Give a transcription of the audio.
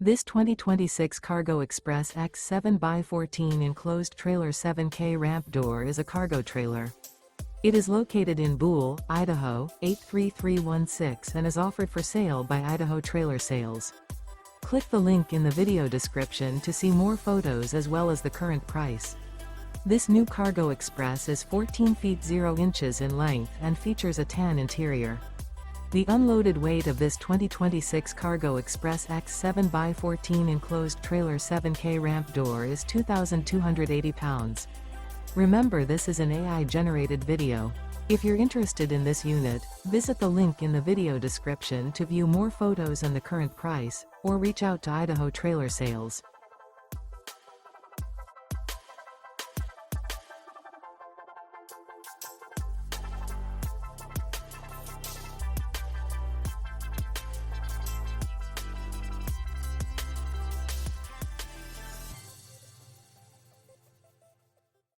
This 2026 Cargo Express X 7x14 enclosed trailer 7K ramp door is a cargo trailer. It is located in Buhl, Idaho, 83316 and is offered for sale by Idaho Trailer Sales. Click the link in the video description to see more photos as well as the current price. This new Cargo Express is 14 feet 0 inches in length and features a tan interior. The unloaded weight of this 2026 Cargo Express X 7x14 enclosed trailer 7K ramp door is 2,280 pounds. Remember, this is an AI-generated video. If you're interested in this unit, visit the link in the video description to view more photos and the current price, or reach out to Idaho Trailer Sales.